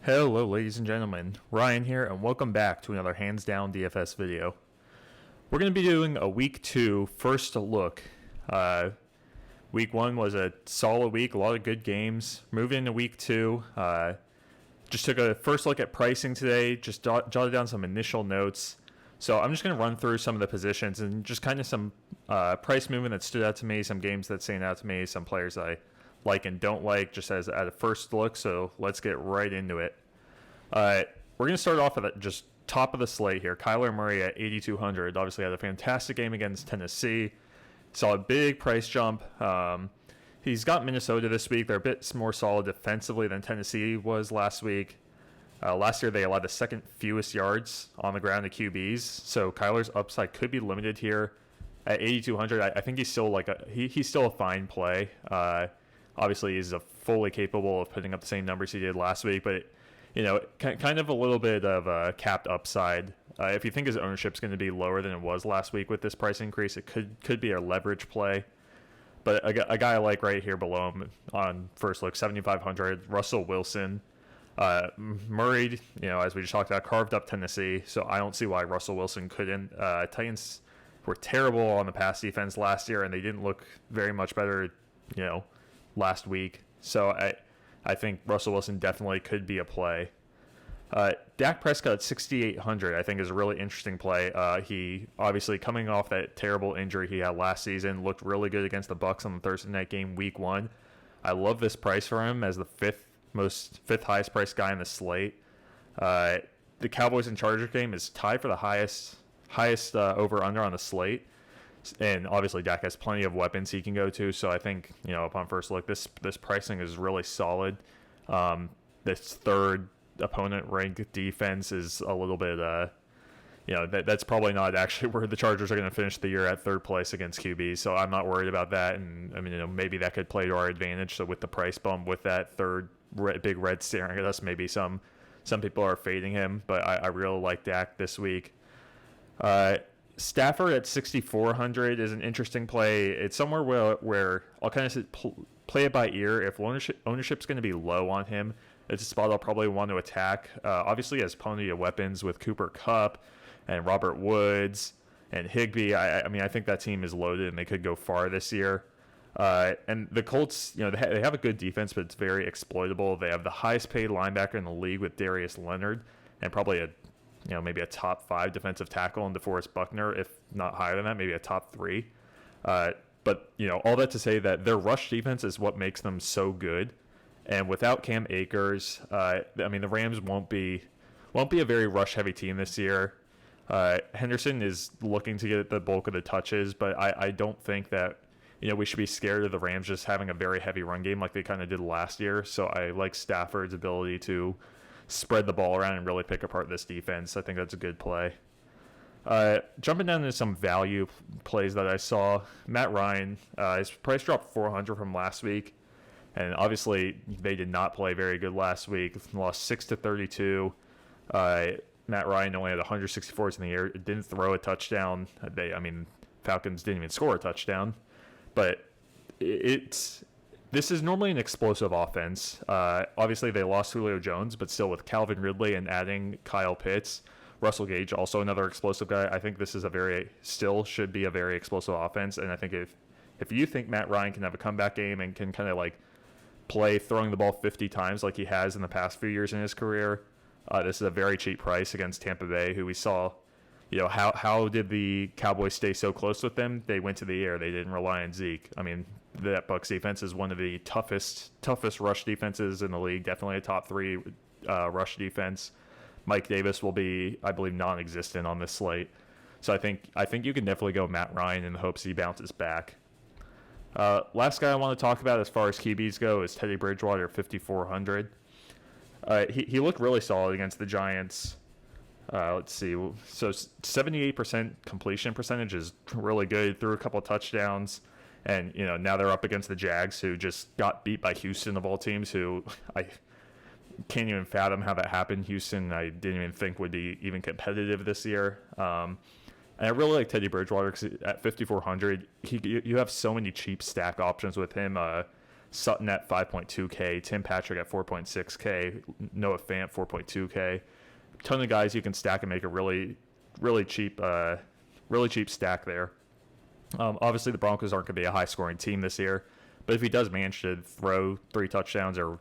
Hello ladies and gentlemen, Ryan here and welcome back to another Hands Down DFS video. We're going to be doing a week 2 first look. Week 1 was a solid week, a lot of good games. Moving into week 2, just took a first look at pricing today, just jotted down some initial notes. So I'm just going to run through some of the positions and just kind of some price movement that stood out to me, some games that stand out to me, some players that I like and don't like just as at a first look. So let's get right into it. We're going to start off at just top of the slate here. Kyler Murray at 8,200 obviously had a fantastic game against Tennessee. Saw a big price jump. He's got Minnesota this week. They're a bit more solid defensively than Tennessee was last week. Last year they allowed the second fewest yards on the ground to QBs. So Kyler's upside could be limited here at 8,200. I think he's still he's still a fine play. Obviously, he's fully capable of putting up the same numbers he did last week, but kind of a little bit of a capped upside. If you think his ownership is going to be lower than it was last week with this price increase, it could be a leverage play. But a guy I like right here below him on first look, 7,500, Russell Wilson. Murray, as we just talked about, carved up Tennessee, so I don't see why Russell Wilson couldn't. Titans were terrible on the pass defense last year, and they didn't look very much better, last week. So I think Russell Wilson definitely could be a play. Dak Prescott at 6,800 I think is a really interesting play. He obviously coming off that terrible injury he had last season, looked really good against the Bucs on the Thursday night game week 1. I love this price for him as the fifth highest priced guy in the slate. The Cowboys and Chargers game is tied for the highest over under on the slate. And obviously Dak has plenty of weapons he can go to, so I think upon first look, this pricing is really solid. This third opponent ranked defense is a little bit, that's probably not actually where the Chargers are going to finish the year at third place against QB. So I'm not worried about that, and I mean maybe that could play to our advantage. So with the price bump, with that third big red staring at us, maybe some people are fading him, but I really like Dak this week. Stafford at 6,400 is an interesting play. It's somewhere where I'll kind of play it by ear. If ownership's going to be low on him, it's a spot I'll probably want to attack. Obviously, he has plenty of weapons with Cooper Kupp and Robert Woods and Higbee. I think that team is loaded and they could go far this year. And the Colts, they have a good defense, but it's very exploitable. They have the highest paid linebacker in the league with Darius Leonard, and probably maybe a top 5 defensive tackle in DeForest Buckner, if not higher than that, maybe a top 3. But all that to say that their rush defense is what makes them so good. And without Cam Akers, the Rams won't be a very rush heavy team this year. Henderson is looking to get the bulk of the touches, but I don't think that we should be scared of the Rams just having a very heavy run game like they kind of did last year. So I like Stafford's ability to spread the ball around and really pick apart this defense. I think that's a good play. Jumping down into some value plays that I saw, Matt Ryan, his price dropped 400 from last week, and obviously they did not play very good last week. Lost 6-32. Matt Ryan only had 164 yards in the air. Didn't throw a touchdown. Falcons didn't even score a touchdown, but this is normally an explosive offense. Obviously, they lost Julio Jones, but still with Calvin Ridley and adding Kyle Pitts, Russell Gage, also another explosive guy. I think this is still should be a very explosive offense. And I think if you think Matt Ryan can have a comeback game and can kind of play throwing the ball 50 times like he has in the past few years in his career, this is a very cheap price against Tampa Bay, who we saw. How did the Cowboys stay so close with them? They went to the air. They didn't rely on Zeke. That Bucs defense is one of the toughest rush defenses in the league. Definitely a top 3 rush defense. Mike Davis will be, I believe, non-existent on this slate. So I think you can definitely go Matt Ryan in the hopes he bounces back. Last guy I want to talk about as far as QBs go is Teddy Bridgewater, 5,400. He looked really solid against the Giants. Let's see. So 78% completion percentage is really good. Threw a couple of touchdowns. And, now they're up against the Jags, who just got beat by Houston of all teams, who I can't even fathom how that happened. Houston, I didn't even think would be even competitive this year. And I really like Teddy Bridgewater because at 5,400, you have so many cheap stack options with him. Sutton at 5.2K, Tim Patrick at 4.6K, Noah Fant 4.2K. Ton of guys you can stack and make a really cheap stack there. Obviously, the Broncos aren't going to be a high-scoring team this year, but if he does manage to throw 3 touchdowns or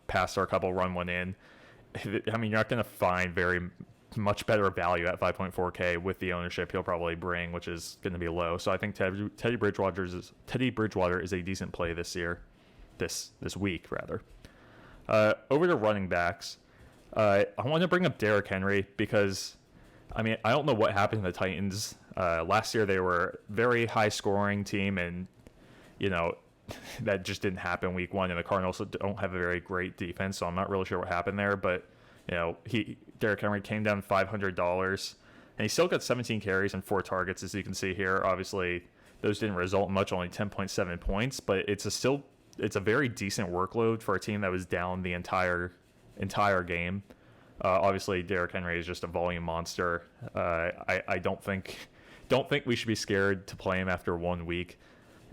pass or a couple, run one in, I mean, you're not going to find very much better value at 5.4K with the ownership he'll probably bring, which is going to be low. So I think Teddy Bridgewater is a decent play this year, this week rather. Over to running backs, I want to bring up Derrick Henry because, I mean, I don't know what happened to the Titans. Last year they were a very high-scoring team, and that just didn't happen week 1. And the Cardinals don't have a very great defense, so I'm not really sure what happened there. But Derrick Henry came down $500, and he still got 17 carries and 4 targets, as you can see here. Obviously, those didn't result in much, only 10.7 points, but it's a very decent workload for a team that was down the entire game. Obviously, Derrick Henry is just a volume monster. I don't think we should be scared to play him after 1 week.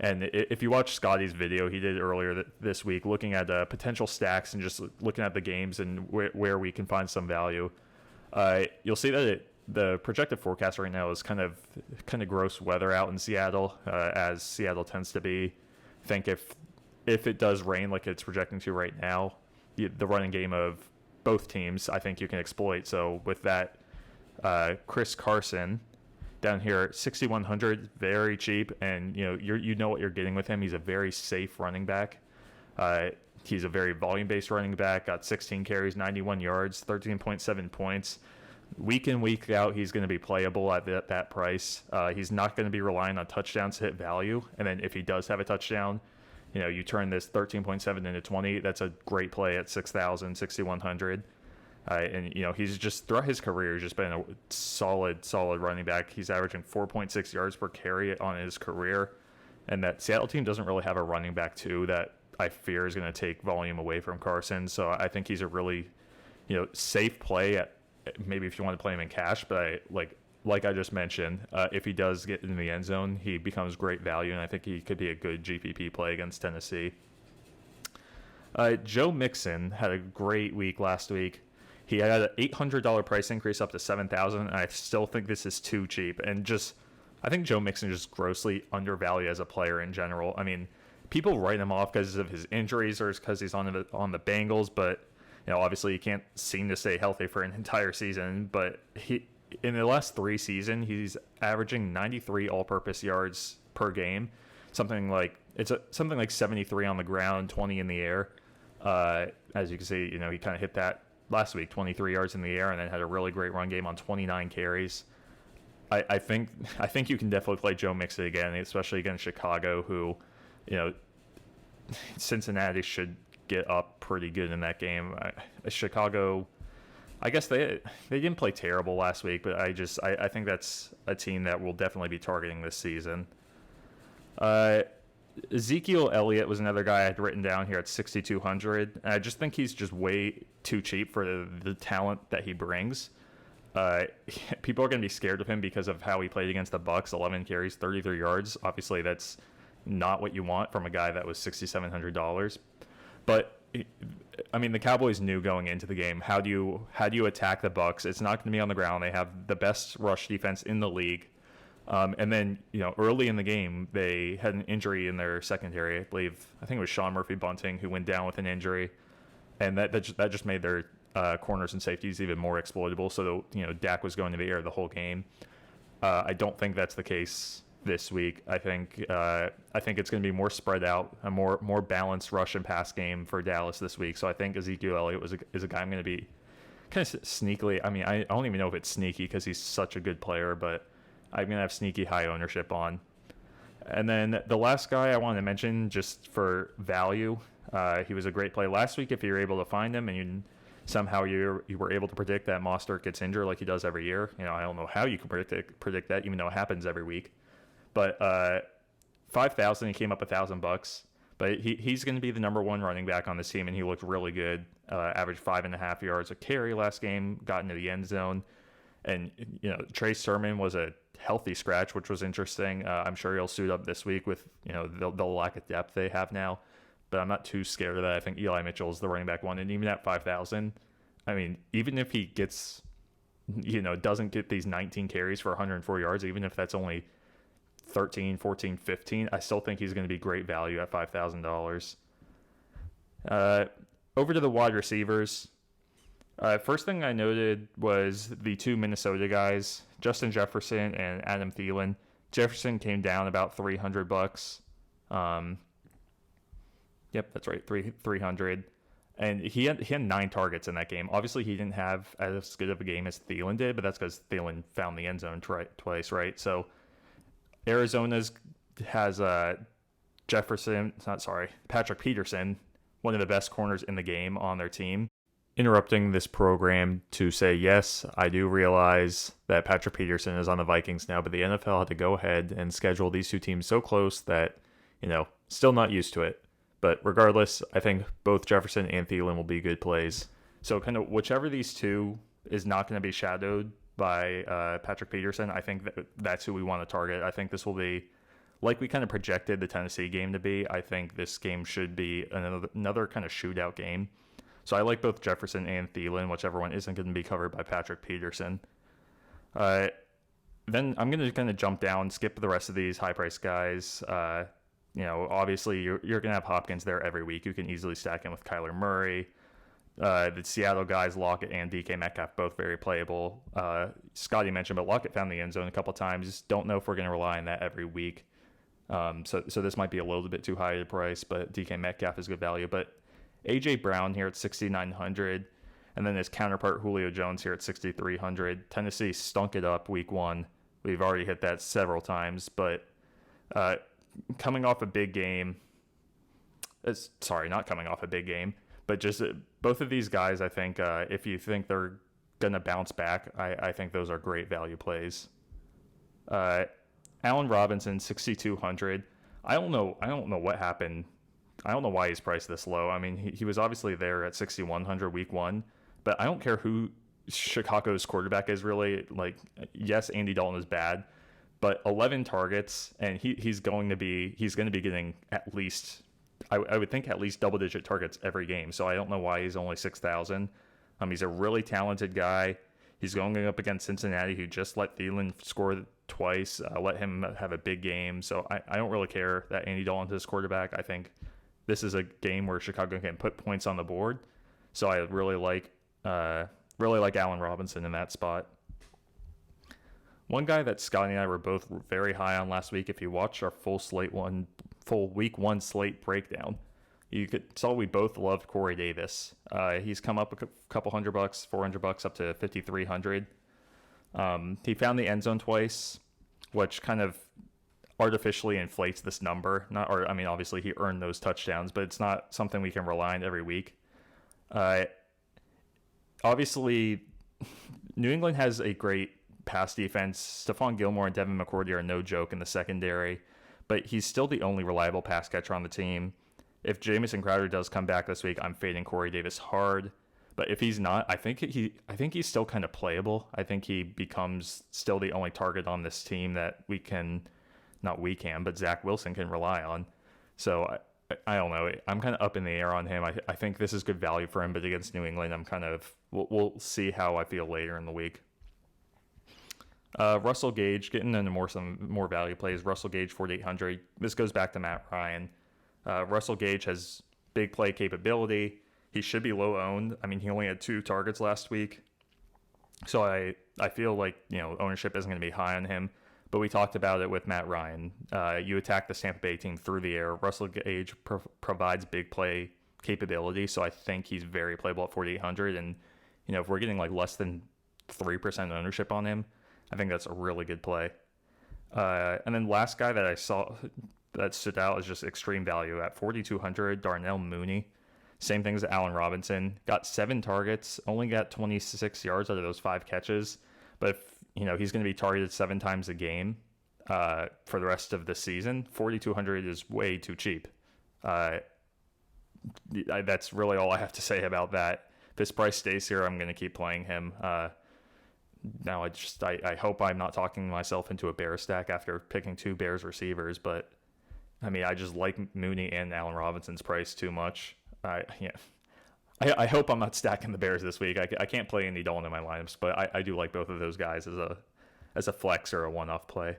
And if you watch Scotty's video he did earlier this week, looking at potential stacks and just looking at the games and where we can find some value, you'll see that the projected forecast right now is kind of gross weather out in Seattle, as Seattle tends to be. I think if it does rain like it's projecting to right now, the running game of both teams, I think you can exploit. So with that, Chris Carson down here, 6,100, very cheap, and you know what you're getting with him. He's a very safe running back. He's a very volume-based running back. Got 16 carries, 91 yards, 13.7 points. Week in, week out, he's going to be playable at that price. He's not going to be relying on touchdowns to hit value. And then if he does have a touchdown, you turn this 13.7 into 20. That's a great play at 6,000, 6,100. And he's just throughout his career just been a solid running back. He's averaging 4.6 yards per carry on his career, and that Seattle team doesn't really have a running back too that I fear is going to take volume away from Carson. So I think he's a really safe play at maybe if you want to play him in cash. But like I just mentioned, if he does get in the end zone, he becomes great value, and I think he could be a good GPP play against Tennessee. Joe Mixon had a great week last week. He had an $800 price increase up to $7,000, and I still think this is too cheap. And I think Joe Mixon is just grossly undervalued as a player in general. I mean, people write him off because of his injuries or because he's on the Bengals, but obviously he can't seem to stay healthy for an entire season. But in the last 3 seasons, he's averaging 93 all-purpose yards per game, something like 73 on the ground, 20 in the air. As you can see, he kind of hit that last week, 23 yards in the air, and then had a really great run game on 29 carries. I think you can definitely play Joe Mixon again, especially against Chicago, who, Cincinnati should get up pretty good in that game. Chicago, I guess they didn't play terrible last week, but I think that's a team that will definitely be targeting this season. Ezekiel Elliott was another guy I had written down here at 6,200. I just think he's just way too cheap for the talent that he brings. People are going to be scared of him because of how he played against the Bucs. 11 carries, 33 yards. Obviously, that's not what you want from a guy that was $6,700. But I mean, the Cowboys knew going into the game, how do you attack the Bucs? It's not going to be on the ground. They have the best rush defense in the league. And then, early in the game, they had an injury in their secondary. I think it was Sean Murphy-Bunting who went down with an injury, and that just made their corners and safeties even more exploitable. So, Dak was going to the air the whole game. I don't think that's the case this week. I think it's going to be more spread out, a more balanced rush and pass game for Dallas this week. So I think Ezekiel Elliott is a guy I'm going to be kind of sneakily. I mean, I don't even know if it's sneaky because he's such a good player, but I'm going to have sneaky high ownership on. And then the last guy I wanted to mention just for value, he was a great play last week if you were able to find him and somehow you were able to predict that Mostert gets injured like he does every year. I don't know how you can predict that, even though it happens every week. But 5,000, he came up $1,000. But he's going to be the number one running back on this team, and he looked really good. Averaged 5.5 yards a carry last game, got into the end zone. And, Trey Sermon was a healthy scratch, which was interesting. I'm sure he'll suit up this week with, the lack of depth they have now. but I'm not too scared of that. I think Eli Mitchell is the running back one, and even at 5,000, I mean, even if he gets, doesn't get these 19 carries for 104 yards, even if that's only 13, 14, 15, I still think he's going to be great value at $5,000. Over to the wide receivers. First thing I noted was the two Minnesota guys, Justin Jefferson and Adam Thielen. Jefferson came down about $300. Yep, that's right, 300. And he had 9 targets in that game. Obviously, he didn't have as good of a game as Thielen did, but that's because Thielen found the end zone twice, right? So Arizona's has Patrick Peterson, one of the best corners in the game on their team. Interrupting this program to say, yes, I do realize that Patrick Peterson is on the Vikings now, but the NFL had to go ahead and schedule these two teams so close that, still not used to it. But regardless, I think both Jefferson and Thielen will be good plays. So kind of whichever these two is not going to be shadowed by Patrick Peterson, I think that's who we want to target. I think this will be, like we kind of projected the Tennessee game to be, I think this game should be another kind of shootout game. So I like both Jefferson and Thielen, whichever one isn't going to be covered by Patrick Peterson. Then I'm going to kind of jump down, skip the rest of these high-priced guys. Obviously you're going to have Hopkins there every week. You can easily stack him with Kyler Murray. The Seattle guys, Lockett and DK Metcalf, both very playable. Scotty mentioned, but Lockett found the end zone a couple times. Don't know if we're going to rely on that every week. So this might be a little bit too high a price, but DK Metcalf is good value. But A.J. Brown here at 6,900, and then his counterpart Julio Jones here at 6,300. Tennessee stunk it up week 1. We've already hit that several times, but coming off a big game, not coming off a big game, but just both of these guys, I think if you think they're going to bounce back, I think those are great value plays. Allen Robinson, 6,200. I don't know what happened. I don't know why he's priced this low. I mean, he was obviously there at 6,100 week 1, but I don't care who Chicago's quarterback is really. Like, yes, Andy Dalton is bad, but 11 targets, and he's going to be getting at least, I would think at least double-digit targets every game. So I don't know why he's only 6,000. He's a really talented guy. He's going up against Cincinnati, who just let Thielen score twice, let him have a big game. So I don't really care that Andy Dalton's his quarterback. I think this is a game where Chicago can put points on the board. So I really like Allen Robinson in that spot. One guy that Scotty and I were both very high on last week, if you watched our full week 1 slate breakdown, you saw we both loved Corey Davis. He's come up a couple $100, $400 up to 5,300. He found the end zone twice, which kind of artificially inflates this number. Obviously he earned those touchdowns, but it's not something we can rely on every week. Obviously, New England has a great pass defense. Stephon Gilmore and Devin McCourty are no joke in the secondary, but he's still the only reliable pass catcher on the team. If Jamison Crowder does come back this week, I'm fading Corey Davis hard. But if he's not, I think he's still kind of playable. I think he becomes still the only target on this team that but Zach Wilson can rely on. So I don't know. I'm kind of up in the air on him. I think this is good value for him, but against New England, we'll see how I feel later in the week. Russell Gage, getting into some more value plays. Russell Gage, 4,800. This goes back to Matt Ryan. Russell Gage has big play capability. He should be low owned. I mean, he only had 2 targets last week. So I feel like, ownership isn't going to be high on him. But we talked about it with Matt Ryan. You attack the Tampa Bay team through the air. Russell Gage provides big play capability. So I think he's very playable at 4,800. And, if we're getting less than 3% ownership on him, I think that's a really good play. And then last guy that I saw that stood out is just extreme value at 4,200, Darnell Mooney. Same thing as Allen Robinson. Got 7 targets, only got 26 yards out of those 5 catches. But if, he's going to be targeted 7 times a game for the rest of the season, 4,200 is way too cheap. That's really all I have to say about that. If this price stays here, I'm going to keep playing him. Now, I hope I'm not talking myself into a Bears stack after picking 2 Bears receivers, but I mean, I just like Mooney and Allen Robinson's price too much. I hope I'm not stacking the Bears this week. I can't play Andy Dalton in my lineups, but I do like both of those guys as a flex or a one-off play.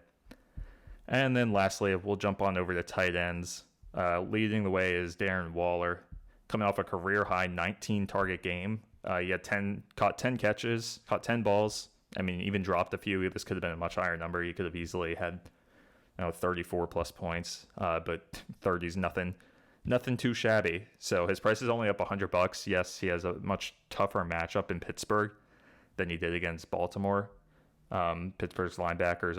And then lastly, we'll jump on over to tight ends. Leading the way is Darren Waller, coming off a career-high 19 target game. He had caught 10 catches, caught 10 balls. I mean, even dropped a few. This could have been a much higher number. He could have easily had 34 plus points, but 30's nothing too shabby. So his price is only up $100. Yes, he has a much tougher matchup in Pittsburgh than he did against Baltimore. Pittsburgh's linebackers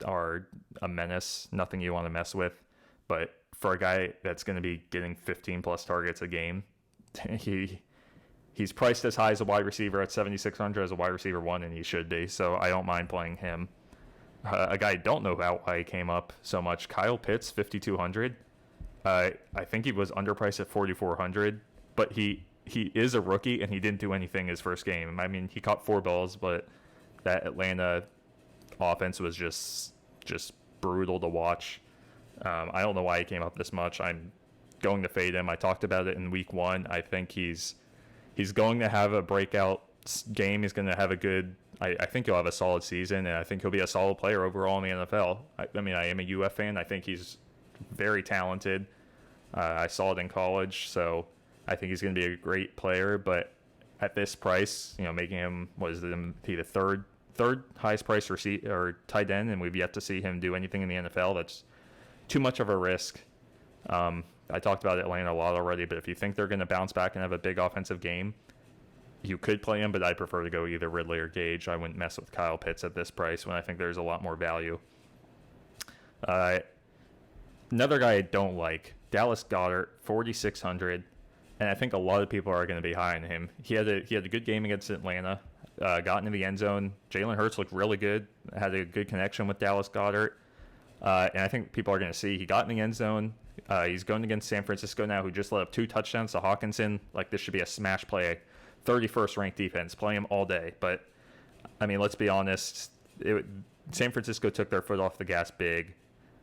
are a menace, nothing you want to mess with. But for a guy that's going to be getting 15 plus targets a game, he's priced as high as a wide receiver at 7,600 as a wide receiver 1, and he should be. So I don't mind playing him. A guy I don't know why he came up so much, Kyle Pitts, 5,200. I think he was underpriced at 4,400, but he is a rookie and he didn't do anything his first game. I mean, he caught 4 balls, but that Atlanta offense was just brutal to watch. I don't know why he came up this much. I'm going to fade him. I talked about it in week 1. I think he's going to have a breakout game. He's going to have a good. I think he'll have a solid season, and I think he'll be a solid player overall in the NFL. I mean, I am a UF fan. I think he's very talented. I saw it in college, so I think he's going to be a great player. But at this price, making him the third highest price or tight end, and we've yet to see him do anything in the NFL. That's too much of a risk. I talked about Atlanta a lot already, but if you think they're going to bounce back and have a big offensive game, you could play him, but I prefer to go either Ridley or Gage. I wouldn't mess with Kyle Pitts at this price when I think there's a lot more value. Another guy I don't like, Dallas Goedert, 4,600, and I think a lot of people are going to be high on him. He had a good game against Atlanta, got into the end zone. Jalen Hurts looked really good, had a good connection with Dallas Goedert, and I think people are going to see he got in the end zone. He's going against San Francisco now, who just let up 2 touchdowns to Hawkinson. Like, this should be a smash play. 31st ranked defense, play him all day. But I mean, let's be honest, San Francisco took their foot off the gas big.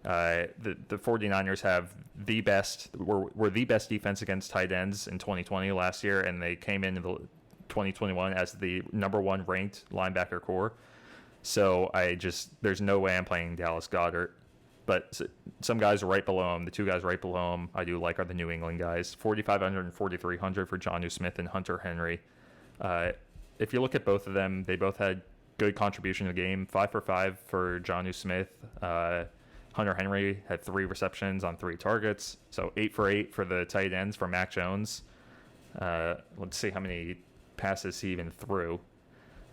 The 49ers have were the best defense against tight ends in 2020 last year, and they came into 2021 as the number 1 ranked linebacker core. So there's no way I'm playing Dallas Goedert. But some guys are right below him. The 2 guys right below him I do like are the New England guys. 4,500 and 4,300 for Jonnu Smith and Hunter Henry. If you look at both of them, they both had good contribution to the game. 5 for 5 for Jonnu Smith. Hunter Henry had 3 receptions on 3 targets. So 8 for 8 for the tight ends for Mac Jones. Let's see how many passes he even threw.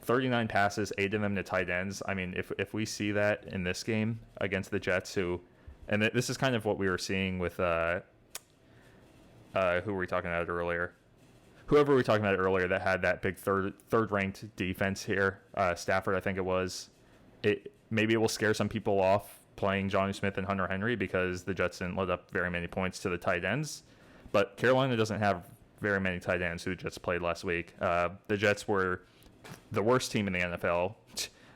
39 passes, 8 of them to tight ends. I mean, if we see that in this game against the Jets, and this is kind of what we were seeing with who were we talking about earlier? Whoever we were talking about earlier that had that big third ranked defense here, Stafford, I think it was. Maybe it will scare some people off playing Jonnu Smith and Hunter Henry because the Jets didn't let up very many points to the tight ends. But Carolina doesn't have very many tight ends who the Jets played last week. The Jets were the worst team in the NFL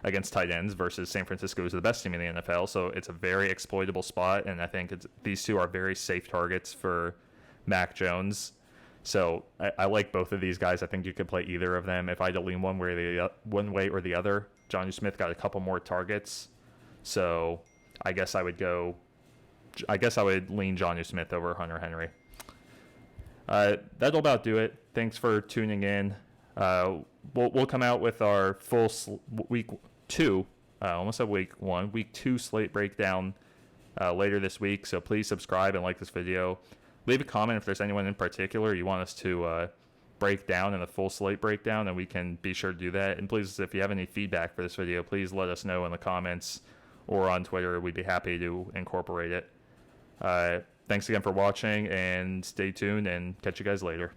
against tight ends versus San Francisco is the best team in the NFL. So it's a very exploitable spot, and I think these 2 are very safe targets for Mac Jones. So I like both of these guys. I think you could play either of them. If I had to lean one way or the other, Jonnu Smith got a couple more targets. So I guess I would lean Jonnu Smith over Hunter Henry. That'll about do it. Thanks for tuning in. We'll come out with our full week 2, almost a week 1, week 2 slate breakdown later this week. So please subscribe and like this video. Leave a comment if there's anyone in particular you want us to break down in a full slate breakdown, and we can be sure to do that. And please, if you have any feedback for this video, please let us know in the comments or on Twitter. We'd be happy to incorporate it. Thanks again for watching, and stay tuned, and catch you guys later.